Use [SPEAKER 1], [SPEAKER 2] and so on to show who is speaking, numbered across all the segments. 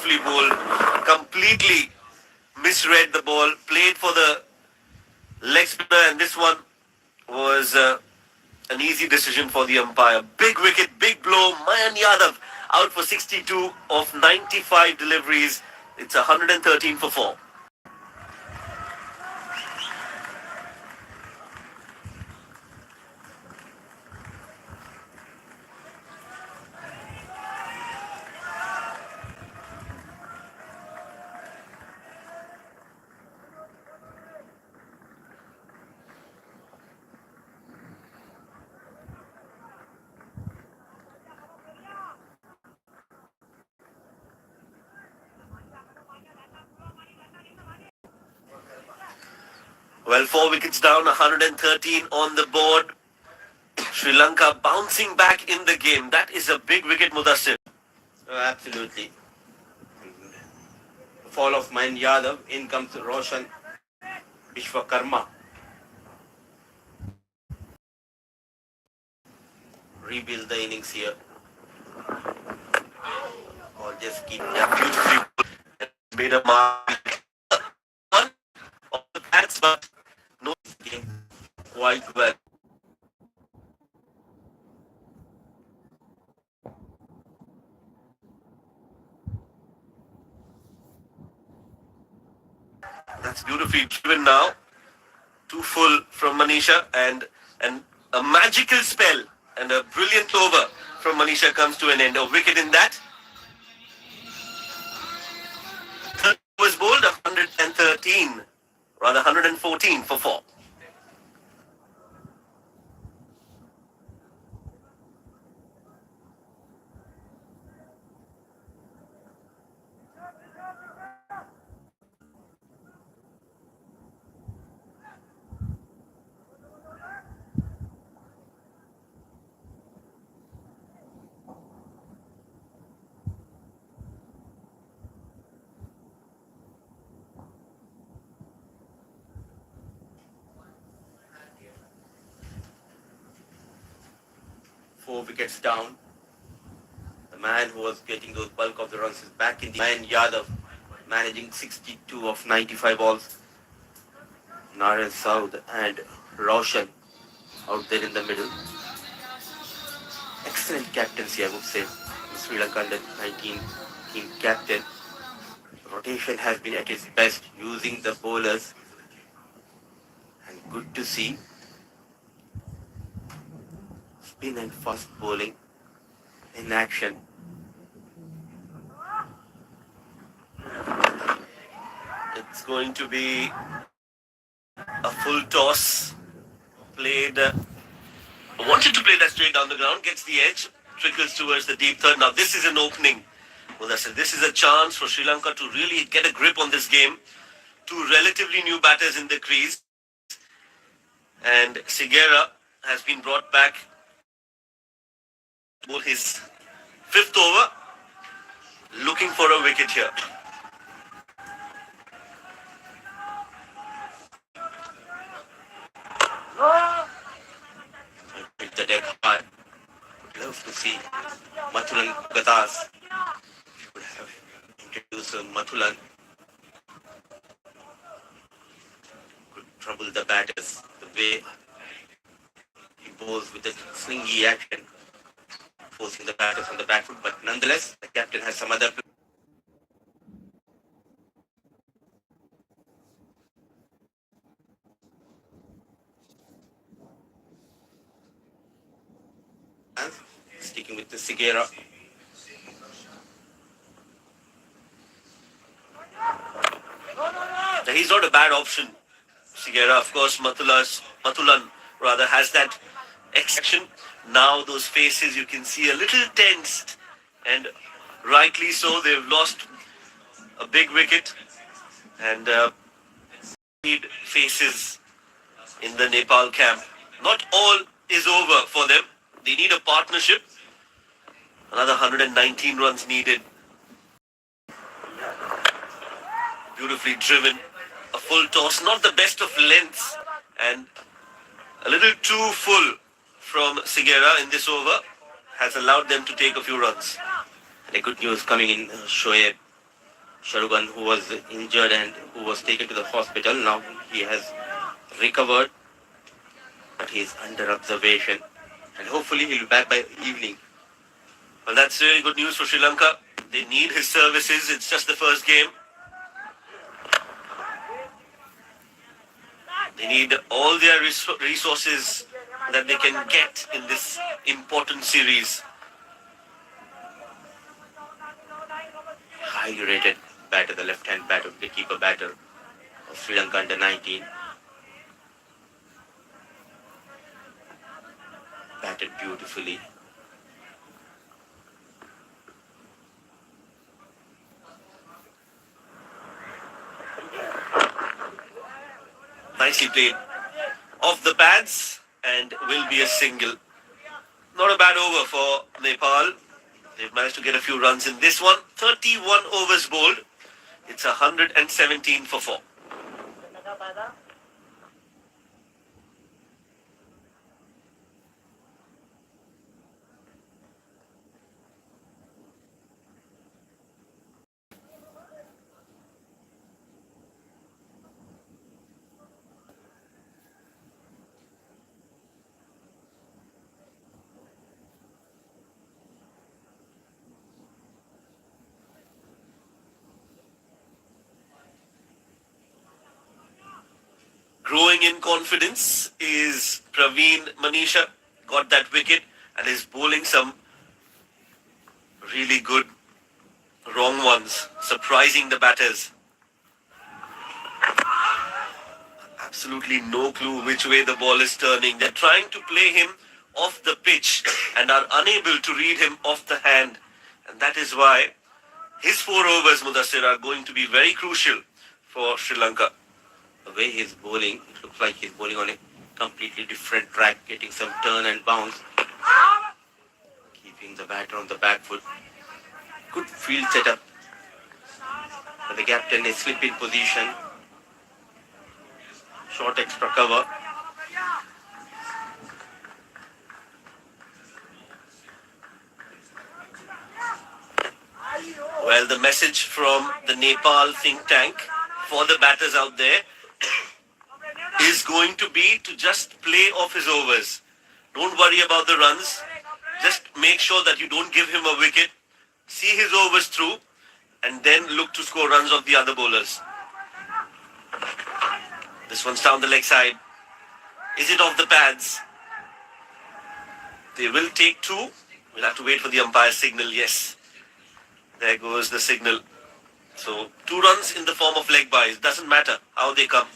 [SPEAKER 1] beautifully bowled, completely misread the ball, played for the leg spinner, and this one was an easy decision for the umpire. Big wicket, big blow. Mayan Yadav out for 62 of 95 deliveries. It's 113 for 4. Well, 4 wickets down, 113 on the board. Sri Lanka bouncing back in the game. That is a big wicket, Mudassir.
[SPEAKER 2] Absolutely. Fall of Mayan Yadav. In comes Roshan Vishwakarma. Rebuild the innings here. Or just keep
[SPEAKER 1] Beautifully made a mark. One of the bats, but no
[SPEAKER 2] game quite well.
[SPEAKER 1] That's beautifully driven now. 2 full from Manisha, and a magical spell and a brilliant over from Manisha comes to an end. A wicket in that. Third was bowled 113, rather 114 for 4.
[SPEAKER 2] Four wickets down. The man who was getting those bulk of the runs is back in the Mayan Yadav, managing 62 of 95 balls. Narayan Saud and Roshan out there in the middle. Excellent captaincy, I would say. The Sri Lanka under 19 team captain. Rotation has been at its best using the bowlers. And good to see. Spin and fast bowling in action.
[SPEAKER 1] It's going to be a full toss. Played. Wanted to play that straight down the ground. Gets the edge. Trickles towards the deep third. Now this is an opening. Well, this is a chance for Sri Lanka to really get a grip on this game. 2 relatively new batters in the crease. And Sigera has been brought back for his 5th over. Looking for a wicket here.
[SPEAKER 2] Hit the deck high. Would love to see Mathulan Gatas. Would have introduced Mathulan. Could trouble the batters the way he bowls with the slingy action, forcing the batters on the back foot. But nonetheless, the captain has some other plans. Sticking with the Sigera.
[SPEAKER 1] He's not a bad option. Sigera, of course, Mathulan rather has that action. Now those faces you can see a little tensed, and rightly so. They've lost a big wicket, and need faces in the Nepal camp. Not all is over for them. They need a partnership. Another 119 runs needed. Beautifully driven. A full toss, not the best of lengths, and a little too full from Sigera in this over has allowed them to take a few runs.
[SPEAKER 2] And a good news coming in, Shoaib Sharugan, who was injured and who was taken to the hospital. Now he has recovered, but he is under observation, and hopefully he'll be back by evening.
[SPEAKER 1] Well, that's really good news for Sri Lanka. They need his services. It's just the first game. They need all their resources that they can get in this important series.
[SPEAKER 2] Highly rated batter, the left-hand batter, wicket-keeper batter of Sri Lanka under 19. Batted beautifully.
[SPEAKER 1] Nicely played. Off the pads and will be a single. Not a bad over for Nepal. They've managed to get a few runs in this one. 31 overs bowled. It's 117 for 4. Growing in confidence is Praveen Manisha. Got that wicket and is bowling some really good wrong ones, surprising the batters. Absolutely no clue which way the ball is turning. They're trying to play him off the pitch and are unable to read him off the hand. And that is why his 4 overs, Mudassir, are going to be very crucial for Sri Lanka.
[SPEAKER 2] The way he's bowling, it looks like he's bowling on a completely different track, getting some turn and bounce, keeping the batter on the back foot. Good field setup. But the captain is slip in position. Short extra cover.
[SPEAKER 1] Well, the message from the Nepal think tank for the batters out there is going to be to just play off his overs. Don't worry about the runs. Just make sure that you don't give him a wicket. See his overs through and then look to score runs off the other bowlers. This one's down the leg side. Is it off the pads? They will take 2. We'll have to wait for the umpire's signal. Yes. There goes the signal. So 2 runs in the form of leg byes. Doesn't matter how they come.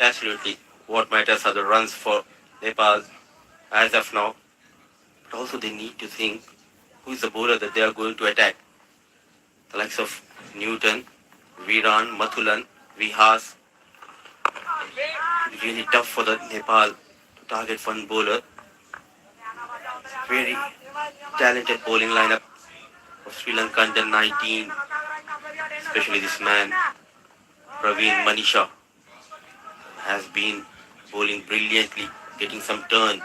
[SPEAKER 2] Absolutely. What matters are the runs for Nepal as of now. But also they need to think who is the bowler that they are going to attack. The likes of Newton, Viran, Mathulan, Vihas. Really tough for the Nepal to target one bowler. Very talented bowling lineup of Sri Lanka under 19. Especially this man, Praveen Manisha, has been bowling brilliantly, getting some turn.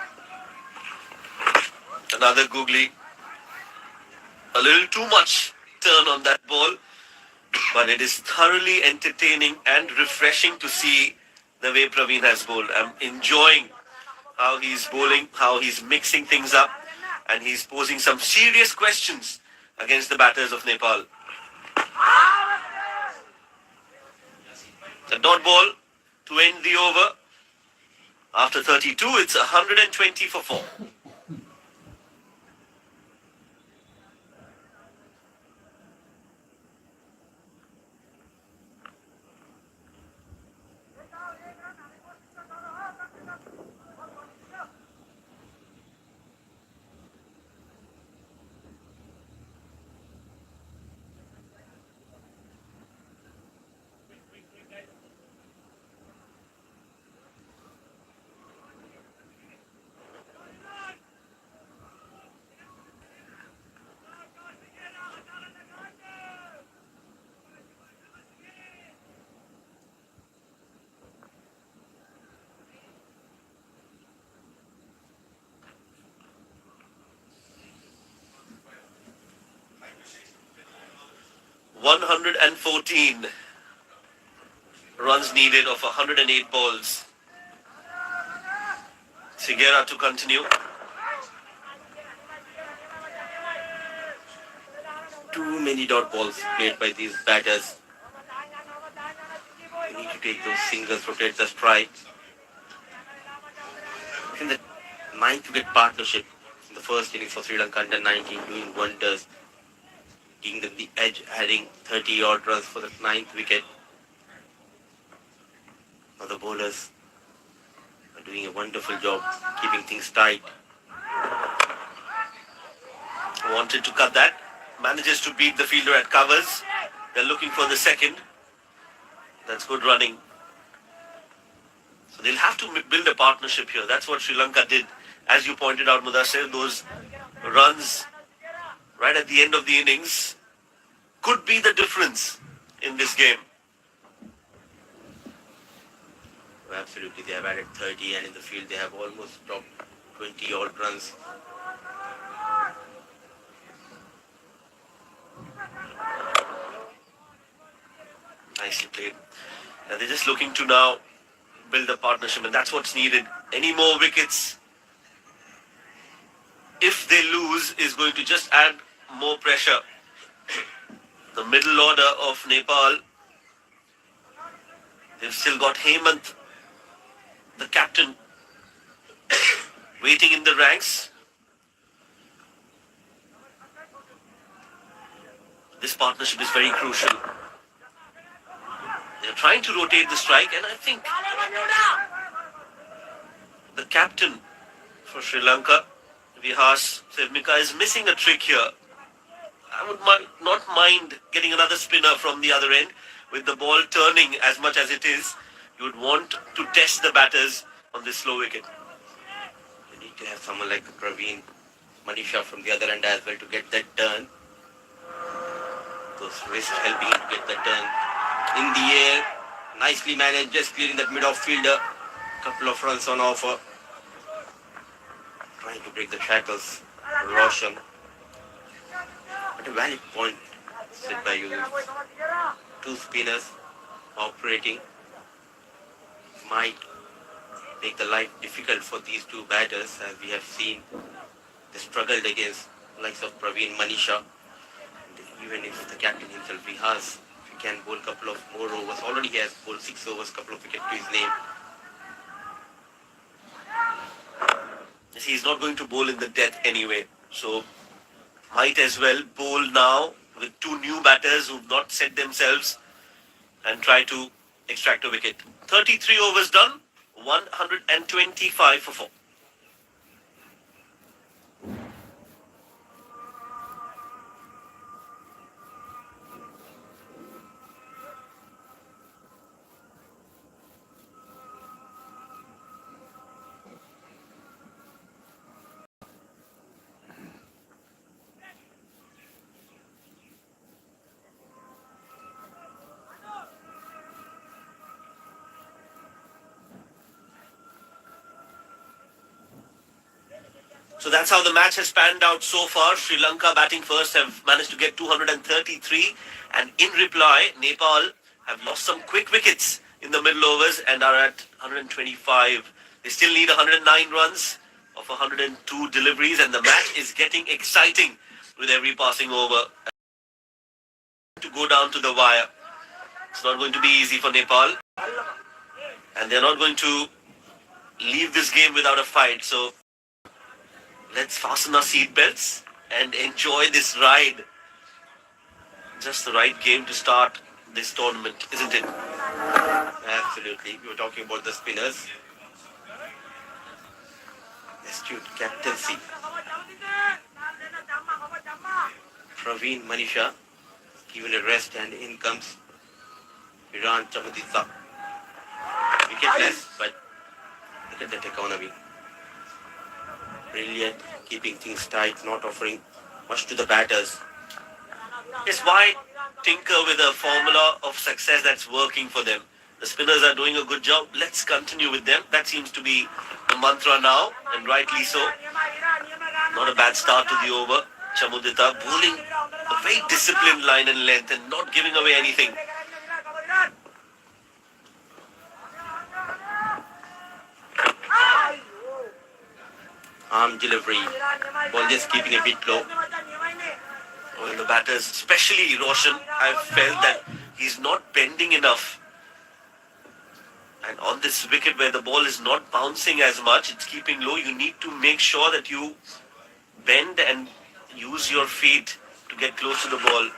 [SPEAKER 1] Another googly. A little too much turn on that ball. But it is thoroughly entertaining and refreshing to see the way Praveen has bowled. I'm enjoying how he's bowling, how he's mixing things up, and he's posing some serious questions against the batters of Nepal. The dot ball to end the over. After 32, it's 120 for 4. 114 runs needed of 108 balls. Sigera to continue.
[SPEAKER 2] Too many dot balls played by these batters. They need to take those singles, rotate the strike. In the 9th wicket partnership in the first innings for Sri Lanka under 19 doing wonders, giving them the edge, adding 30 odd runs for the 9th wicket. Now the bowlers are doing a wonderful job keeping things tight.
[SPEAKER 1] Wanted to cut that. Manages to beat the fielder at covers. They're looking for the second. That's good running. So they'll have to build a partnership here. That's what Sri Lanka did. As you pointed out, Mudassir, those runs right at the end of the innings could be the difference in this game.
[SPEAKER 2] Absolutely, they have added 30 and in the field they have almost dropped 20 odd runs.
[SPEAKER 1] Nicely played. And they're just looking to now build a partnership, and that's what's needed. Any more wickets, if they lose, is going to just add more pressure. The middle order of Nepal, they've still got Hemant, the captain, waiting in the ranks. This partnership is very crucial. They're trying to rotate the strike, and I think the captain for Sri Lanka, Vihas Sevmika, is missing a trick here. I would not mind getting another spinner from the other end. With the ball turning as much as it is, you would want to test the batters on this slow wicket.
[SPEAKER 2] You need to have someone like Praveen Manisha from the other end as well to get that turn. Those wrists helping him to get the turn. In the air, nicely managed, just clearing that mid-off fielder. Couple of runs on offer. Trying to break the shackles. Roshan. At a valid point set by you. Two spinners operating might make the life difficult for these two batters, as we have seen they struggled against the likes of Praveen Manisha. And even if the captain himself, Vihas, can bowl a couple of more overs. Already he has bowled 6 overs, couple of wickets to his name.
[SPEAKER 1] He's not going to bowl in the death anyway, so might as well bowl now with two new batters who've not set themselves and try to extract a wicket. 33 overs done, 125 for 4. So that's how the match has panned out so far. Sri Lanka batting first have managed to get 233, and in reply, Nepal have lost some quick wickets in the middle overs and are at 125. They still need 109 runs of 102 deliveries, and the match is getting exciting with every passing over. To go down to the wire. It's not going to be easy for Nepal, and they're not going to leave this game without a fight. So let's fasten our seatbelts and enjoy this ride. Just the right game to start this tournament, isn't it?
[SPEAKER 2] Absolutely. We were talking about the spinners. Astute captaincy. Praveen Manisha given a rest, and in comes Iran Chamadisa. Wicketless, but look at that economy. Brilliant, keeping things tight, not offering much to the batters.
[SPEAKER 1] It's why tinker with a formula of success that's working for them. The spinners are doing a good job. Let's continue with them. That seems to be the mantra now, and rightly so. Not a bad start to the over. Chamudita bowling a very disciplined line and length and not giving away anything.
[SPEAKER 2] Arm delivery. Ball just keeping a bit low.
[SPEAKER 1] Well, the batters, especially Roshan, I've felt that he's not bending enough. And on this wicket where the ball is not bouncing as much, it's keeping low, you need to make sure that you bend and use your feet to get close to the ball.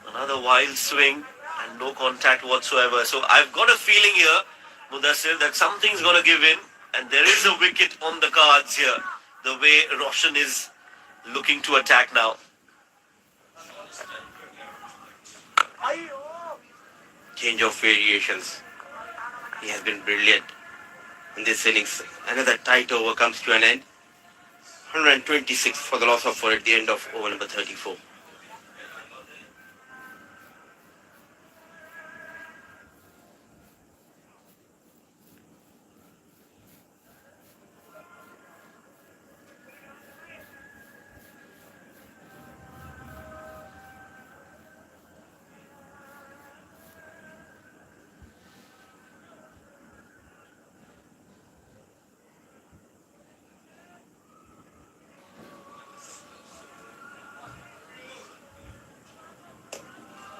[SPEAKER 1] Another wild swing and no contact whatsoever. So I've got a feeling here, Mudassir, that something's going to give in. And there is a wicket on the cards here. The way Roshan is looking to attack now.
[SPEAKER 2] Change of variations. He has been brilliant in this innings. Another tight over comes to an end. 126 for the loss of 4 at the end of over number 34.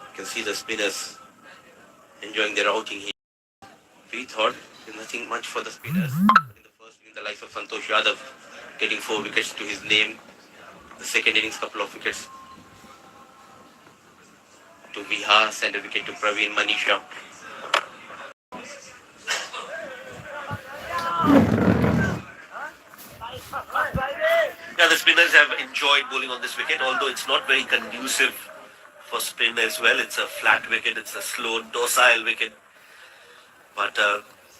[SPEAKER 2] You can see the spinners enjoying their outing here. We thought there's nothing much for the spinners. But in the first inning, the likes of Santosh Yadav getting 4 wickets to his name. The second innings, couple of wickets to Vihas and a wicket to Praveen Manisha.
[SPEAKER 1] Yeah, the spinners have enjoyed bowling on this wicket, although it's not very conducive for spin as well. It's a flat wicket, it's a slow, docile wicket. But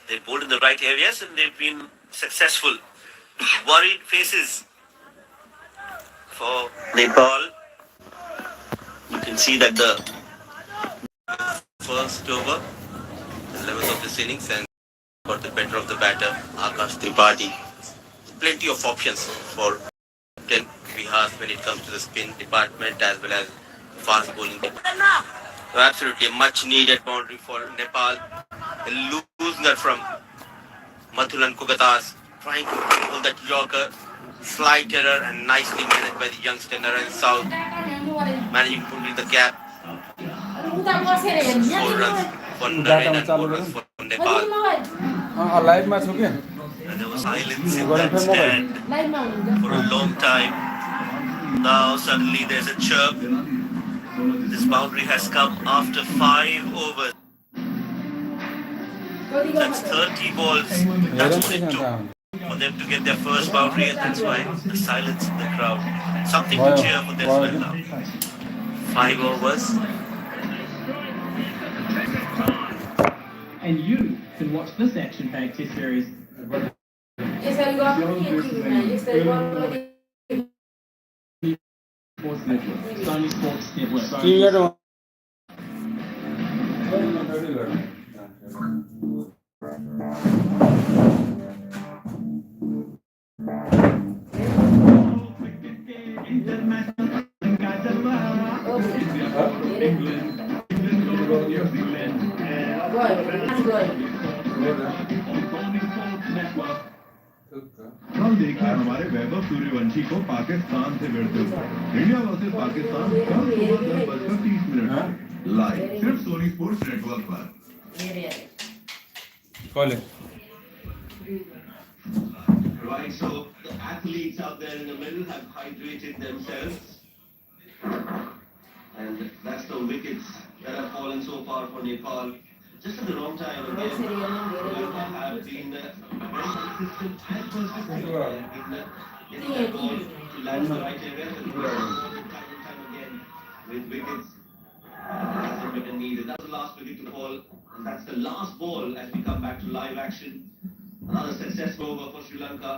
[SPEAKER 1] they bowled in the right areas and they've been successful. Worried faces for Nepal. You can see that the
[SPEAKER 2] First over, the 11th of this innings, and got the better of the batter, Akash Tripathi. Plenty of options for Captain Vihas when it comes to the spin department as well as fast bowling department. So absolutely a much needed boundary for Nepal. A loosener from Mathulan Kugatas trying to pull that Yorker. Slight error and nicely managed by the youngster Naren South. Managing to pull in the gap. 4 runs for Naren and 4 runs for Nepal.
[SPEAKER 1] and there was silence in that stand for a long time. Now suddenly there's a chirp. This boundary has come after 5 overs. That's 30 balls. That's what it took for them to get their first boundary, and that's why the silence in the crowd. Something to cheer for them as well now.
[SPEAKER 2] 5 overs.
[SPEAKER 3] And you can watch this action-packed test series. Sony Sports Network.
[SPEAKER 4] हम देखिए हमारे वैभव सूर्यवंशी को पाकिस्तान से भिड़ते हुए India versus Pakistan कल सुबह 10:30 live सिर्फ Soni sports network पर।
[SPEAKER 1] Right, so the athletes out there in the middle have hydrated themselves, and that's the wickets that have fallen so far for Nepal. Just at the wrong time again. Sri Lanka have been very consistent and persistent in their ball to land the right area, and time again with wickets hasn't been needed. That's the last wicket to fall, and that's the last ball as we come back to live action. Another successful over for Sri Lanka.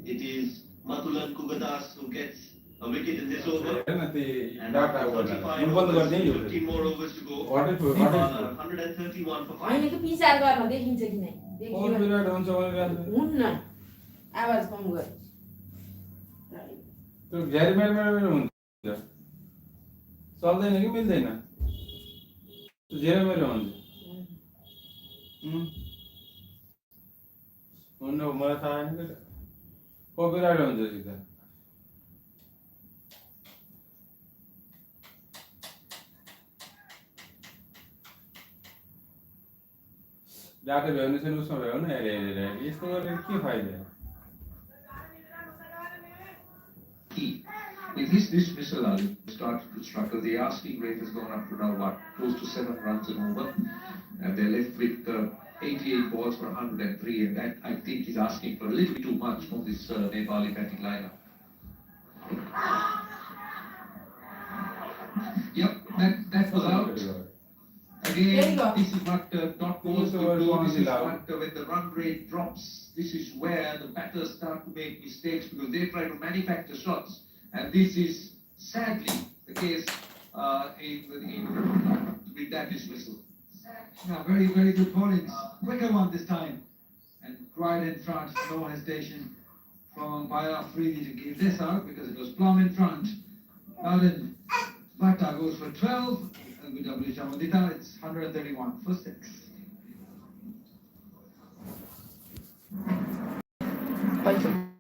[SPEAKER 1] It is Mathulan Kugatas who gets a wicket in this over. And after 45 overs, 15 more overs to go. 131 for 5.
[SPEAKER 5] चल्दैन कि मिल्दैन जेरो मेरो हुन्छ हुन्न मलाई थाहा छैन copyright हुन्छ सिधा डाक्टर भ्याउने छैन उसमा भ्याउ न हेरे हेरेर यस्तो गरेर के फाइदा
[SPEAKER 6] Key. With his dismissal, Ali started to struggle. The asking rate has gone up to now what, close to 7 runs and over, and they're left with 88 balls for 103, and that I think is asking for a little bit too much from this Nepali batting lineup. Yep, that was out. Again, this is what not balls will do. This is what when the run rate drops, this is where the batters start to make mistakes because they try to manufacture shots, and this is sadly the case with that dismissal.
[SPEAKER 7] Yeah, very, very good bowling. Quicker one this time. And right in front, no hesitation from umpire Freely to give this out because it was plumb in front. Now then, Bhatta goes for 12. And with W. Chamadita, it's 131 for 6.
[SPEAKER 8] Thank you.